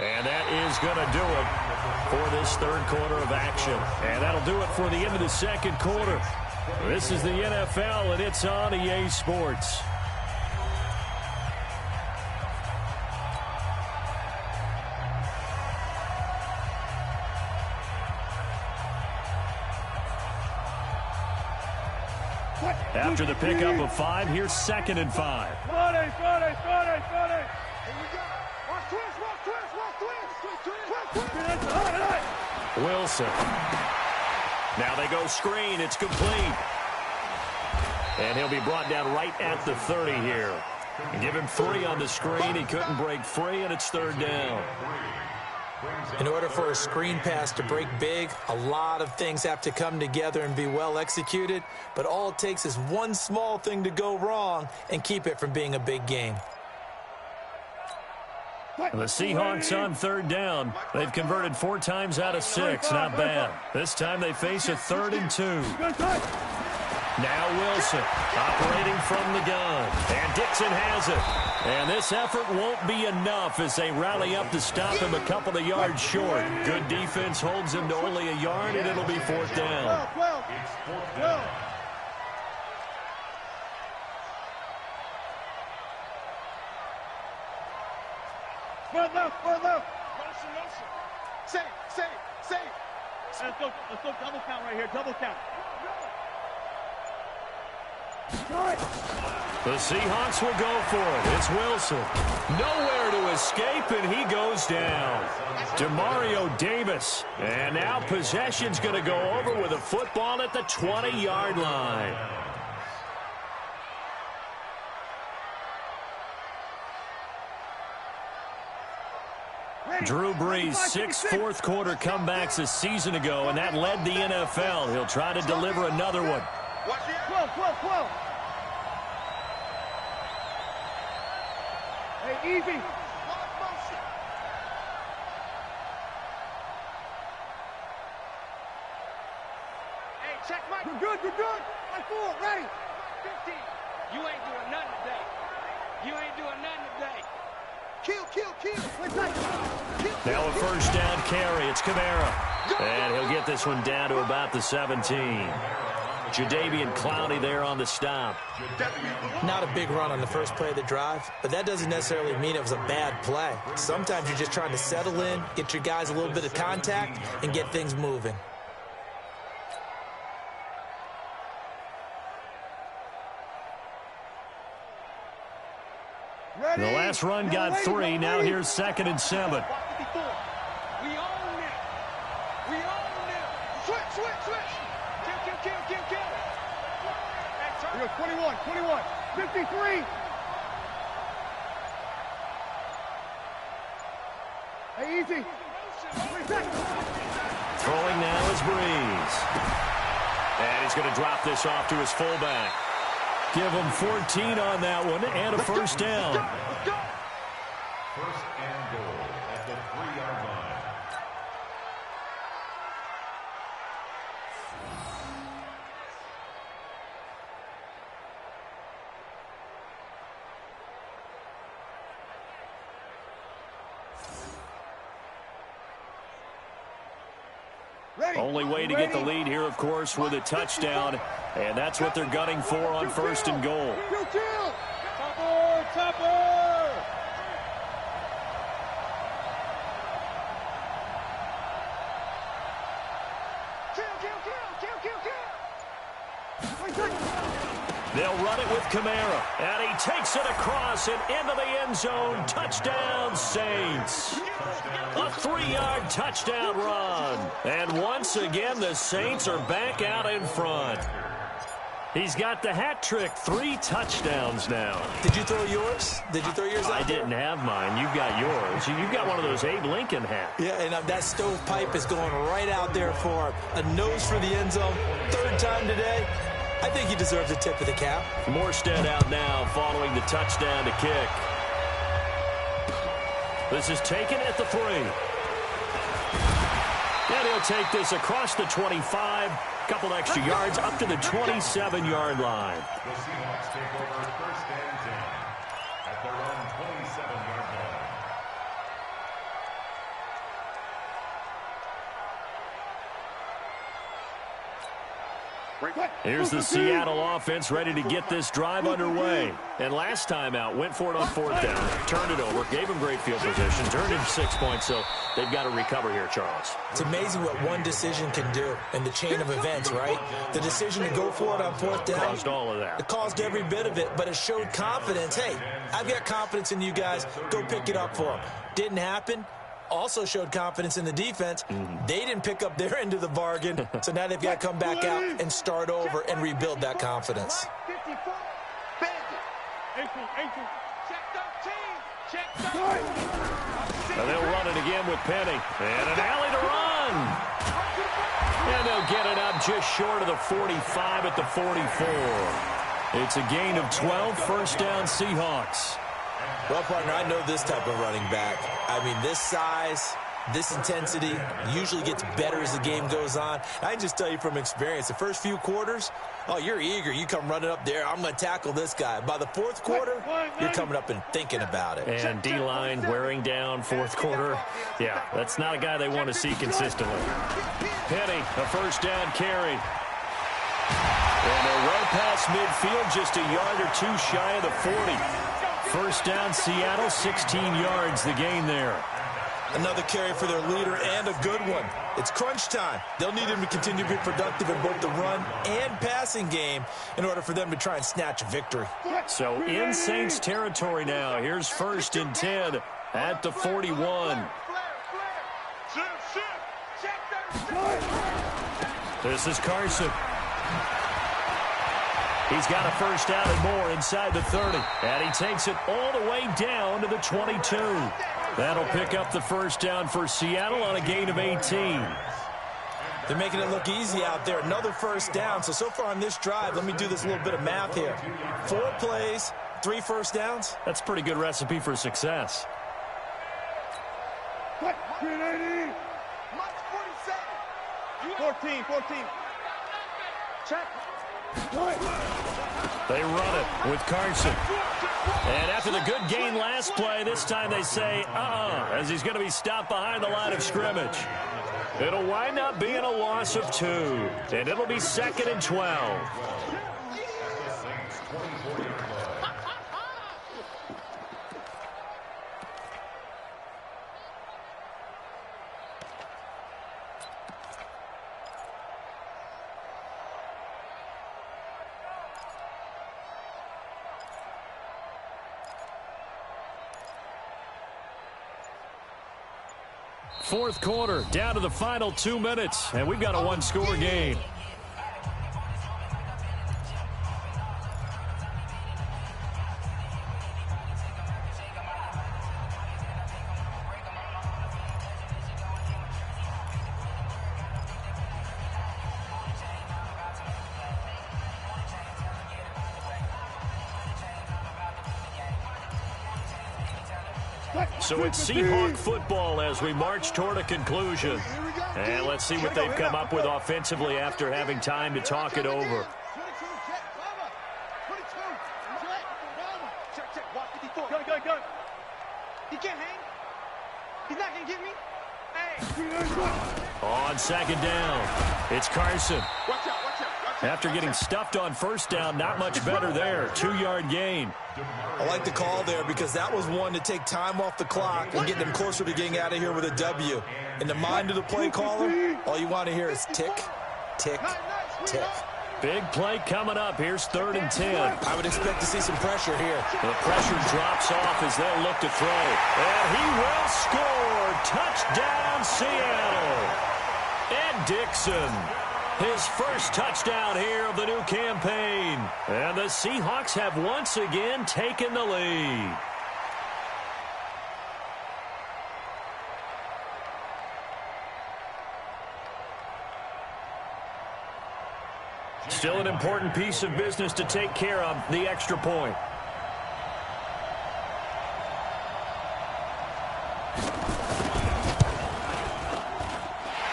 And that is going to do it for this 3rd quarter of action. And that'll do it for the end of the 2nd quarter. This is the NFL, and it's on EA Sports. After the pickup of 5, here's 2nd and 5. Wilson. Now they go screen. It's complete. And he'll be brought down right at the 30 here. Give him 3 on the screen. He couldn't break free, and it's 3rd down. In order for a screen pass to break big, a lot of things have to come together and be well executed. But all it takes is one small thing to go wrong and keep it from being a big game. The Seahawks on third down. They've converted 4 times out of 6. Not bad. This time they face a 3rd and 2. Now Wilson operating from the gun. And Dixon has it. And this effort won't be enough as they rally up to stop him a couple of yards short. Good defense holds him to only a yard, and it'll be 4th down. It's 4th down. Further, further. Motion, motion. Safe. Let's go double count right here, double count. The Seahawks will go for it. It's Wilson. Nowhere to escape, and he goes down. Demario Davis. And now possession's going to go over with a football at the 20-yard line. Drew Brees, 6 fourth-quarter comebacks a season ago, and that led the NFL. He'll try to deliver another one. 12. Hey, easy. Hey, check Mike. You're good. My 4, ready. 15. You ain't doing nothing today. Kill. Now a first down carry. It's Kamara. And he'll get this one down to about the 17. Jadeveon Clowney there on the stop. Not a big run on the first play of the drive, but that doesn't necessarily mean it was a bad play. Sometimes you're just trying to settle in, get your guys a little bit of contact, and get things moving. The last run got 3. Now here's 2nd and 7. We own it. Switch. Kill. We go 21, 53. Hey, easy. Throwing now is Brees. And he's going to drop this off to his fullback. Give him 14 on that one and a first down. First and goal at the 3-yard line. Only way to get the lead here, of course, with a touchdown. And that's what they're gunning for on 1st and goal. Topper! Kill. They'll run it with Kamara. And he takes it across and into the end zone. Touchdown, Saints. A 3-yard touchdown run. And once again, the Saints are back out in front. He's got the hat trick. 3 touchdowns now. Did you throw yours? I didn't have mine. You've got yours. You've got one of those Abe Lincoln hats. Yeah, and that stovepipe is going right out there for a nose for the end zone. 3rd time today. I think he deserves a tip of the cap. Morstead out now following the touchdown to kick. This is taken at the 3. And he'll take this across the 25. Couple extra yards up to the 27-yard line. The Seahawks take over 1st and 10 at their own 27-yard line. Here's the Seattle offense ready to get this drive underway. And last time out, went for it on 4th down, turned it over, gave them great field position, turned in 6 points, so they've got to recover here, Charles. It's amazing what one decision can do in the chain of events, right? The decision to go for it on 4th down. Caused all of that. It caused every bit of it, but it showed confidence. Hey, I've got confidence in you guys. Go pick it up for them. Didn't happen. Also showed confidence in the defense. They didn't pick up their end of the bargain, so now they've got to come back out and start over and rebuild that confidence. 54. Bandit. 18. Check 13. And they'll run it again with Penny. And an alley to run. And they'll get it up just short of the 45 at the 44. It's a gain of 12, first down Seahawks. Well, partner, I know this type of running back. I mean, this size, this intensity usually gets better as the game goes on. I can just tell you from experience, the first few quarters, oh, you're eager. You come running up there, I'm going to tackle this guy. By the fourth quarter, you're coming up and thinking about it. And D-line wearing down fourth quarter. Yeah, that's not a guy they want to see consistently. Penny, a first down carry. And a run past midfield, just a yard or two shy of the 40. First down, Seattle, 16 yards, the gain there. Another carry for their leader and a good one. It's crunch time. They'll need him to continue to be productive in both the run and passing game in order for them to try and snatch a victory. So in Saints territory now. Here's first and 10 at the 41. This is Carson. He's got a first down and more inside the 30. And he takes it all the way down to the 22. That'll pick up the first down for Seattle on a gain of 18. They're making it look easy out there. Another first down. So far on this drive, let me do this little bit of math here. 4 plays, 3 first downs. That's a pretty good recipe for success. 14. Check. They run it with Carson. And after the good gain last play, this time they say, as he's going to be stopped behind the line of scrimmage. It'll wind up being a loss of 2. And it'll be second and 12. Fourth quarter, down to the final 2 minutes, and we've got a one-score game. So it's Seahawk football as we march toward a conclusion. And let's see what they've come up with offensively after having time to talk it over. Go. He can't hang. He's not going to get me. Hey. On second down, it's Carson. Watch out. After getting stuffed on first down, not much better there. 2-yard gain. I like the call there because that was one to take time off the clock and get them closer to getting out of here with a W. In the mind of the play caller, all you want to hear is tick, tick, tick. Big play coming up. Here's 3rd and 10. I would expect to see some pressure here. The pressure drops off as they'll look to throw. And he will score. Touchdown, Seattle. Ed Dixon. His first touchdown here of the new campaign. And the Seahawks have once again taken the lead. Still an important piece of business to take care of, the extra point.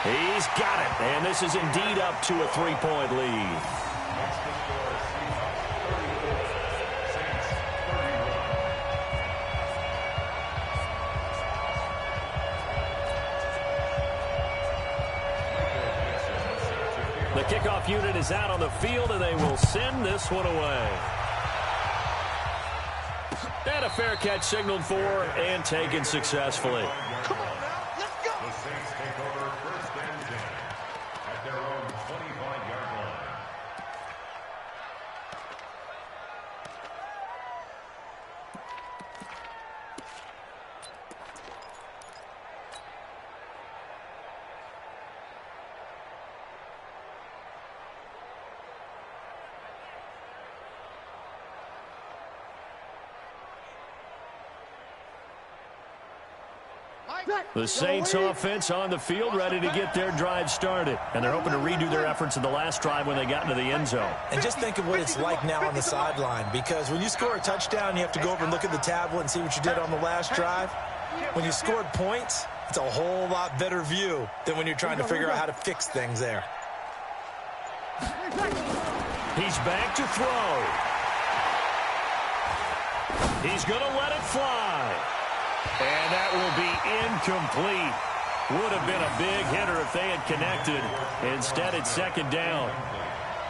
He's got it, and this is indeed up to a 3-point lead. The kickoff unit is out on the field, and they will send this one away. And a fair catch signaled for and taken successfully. Come on now, let's go. The Saints take over 1st and 10 at their own 25-yard line. Mike. The Saints offense on the field, ready to get their drive started. And they're hoping to redo their efforts in the last drive when they got into the end zone. And just think of what it's like now on the sideline, because when you score a touchdown, you have to go over and look at the tablet and see what you did on the last drive. When you scored points, it's a whole lot better view than when you're trying to figure out how to fix things there. He's back to throw. He's going to let it fly. And that will be incomplete. Would have been a big hitter if they had connected. Instead, it's second down.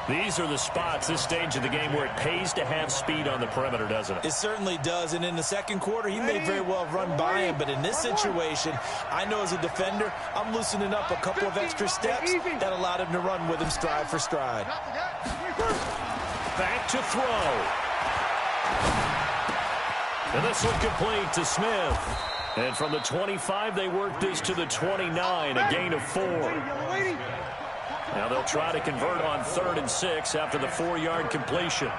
These are the spots, this stage of the game, where it pays to have speed on the perimeter, doesn't it? It certainly does. And in the second quarter, he may very well have run by him. But in this situation, I know as a defender, I'm loosening up a couple of extra steps that allowed him to run with him stride for stride. Back to throw. And this one complete to Smith. And from the 25, they work this to the 29, a gain of 4. Now they'll try to convert on 3rd and 6 after the 4-yard completion.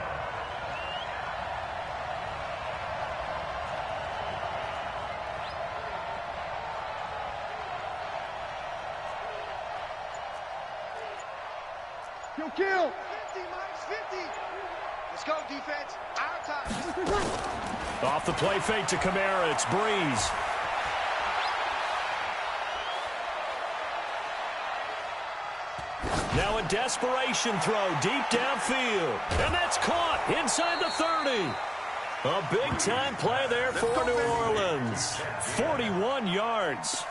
Kill. 50 minus 50. Let's go, defense. Our time. Off the play fake to Kamara, it's Breeze. Now a desperation throw deep downfield. And that's caught inside the 30. A big-time play there for New Orleans. 41 yards.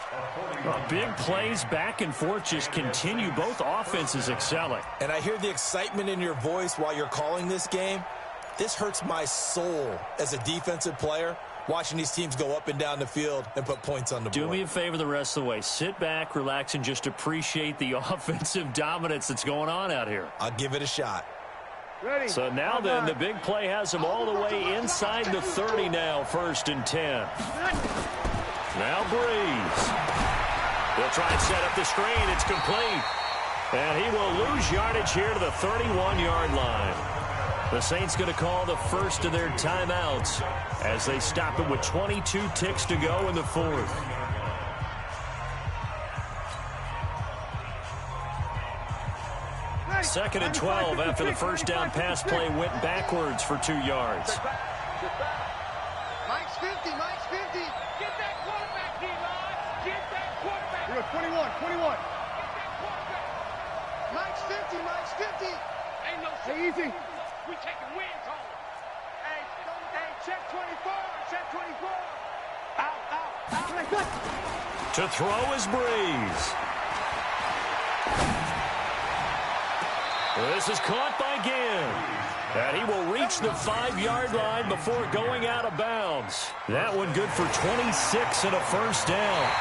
Big plays back and forth just continue. Both offenses excelling. And I hear the excitement in your voice while you're calling this game. This hurts my soul as a defensive player, watching these teams go up and down the field and put points on the board. Do me a favor the rest of the way. Sit back, relax, and just appreciate the offensive dominance that's going on out here. I'll give it a shot. Ready. So now then, the big play has them all the way inside the 30 now, 1st and 10. Now Breeze. He'll try and set up the screen. It's complete. And he will lose yardage here to the 31-yard line. The Saints going to call the first of their timeouts as they stop it with 22 ticks to go in the 4th. Second and 12 after the first down pass play went backwards for 2 yards. Mike's 50, Mike's 50. Get that quarterback, D-line. Get that quarterback. You're 21, 21. Get that quarterback. Mike's 50, Mike's 50. Ain't no shit. Hey, easy. We taking wins home. Hey, check 24, check 24. Out, out, out. To throw is Breeze. This is caught by Ginn. And he will reach the 5-yard line before going out of bounds. That one good for 26 and a first down.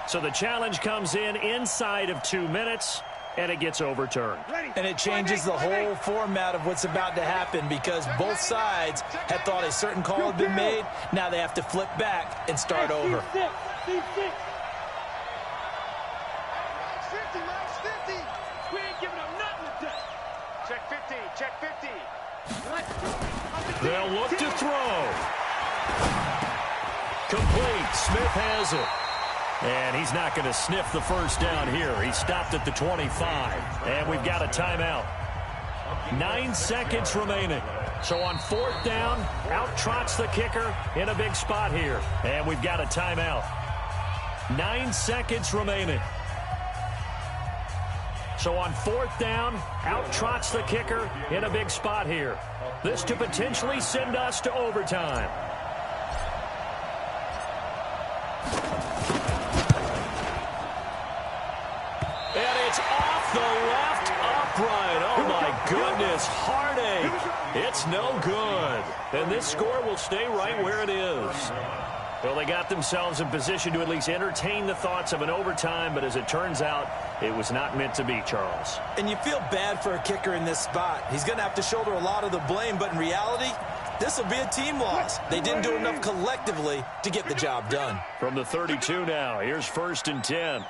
So the challenge comes in inside of 2 minutes, and it gets overturned. And it changes the whole format of what's about to happen because both sides had thought a certain call had been made. Now they have to flip back and start over. Mike's 50, Mike's 50. We ain't giving up nothing today. Check 50, check 50. They'll look to throw. Complete. Smith has it. And he's not going to sniff the first down here. He stopped at the 25. And we've got a timeout. 9 seconds remaining. So on 4th down, out trots the kicker in a big spot here. And we've got a timeout. 9 seconds remaining. So on 4th down, out trots the kicker in a big spot here. This to potentially send us to overtime. And it's off the left upright. Oh, my goodness. Heartache. It's no good. And this score will stay right where it is. Well, they got themselves in position to at least entertain the thoughts of an overtime, but as it turns out, it was not meant to be, Charles. And you feel bad for a kicker in this spot. He's going to have to shoulder a lot of the blame, but in reality, this will be a team loss. They didn't do enough collectively to get the job done. From the 32 now, here's 1st and 10.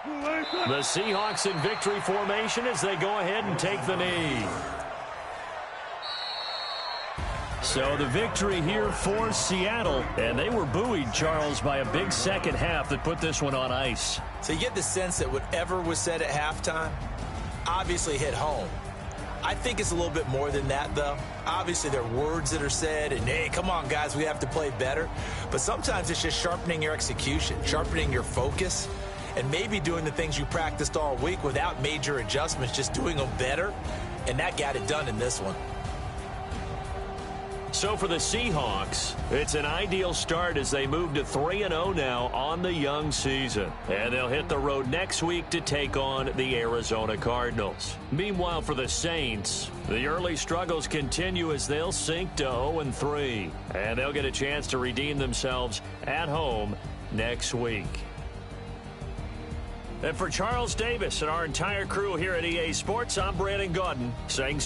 The Seahawks in victory formation as they go ahead and take the knee. So the victory here for Seattle, and they were buoyed, Charles, by a big second half that put this one on ice. So you get the sense that whatever was said at halftime obviously hit home. I think it's a little bit more than that, though. Obviously, there are words that are said, and, hey, come on, guys, we have to play better. But sometimes it's just sharpening your execution, sharpening your focus, and maybe doing the things you practiced all week without major adjustments, just doing them better, and that got it done in this one. So for the Seahawks, it's an ideal start as they move to 3-0 now on the young season. And they'll hit the road next week to take on the Arizona Cardinals. Meanwhile, for the Saints, the early struggles continue as they'll sink to 0-3. And they'll get a chance to redeem themselves at home next week. And for Charles Davis and our entire crew here at EA Sports, I'm Brandon Gaudin saying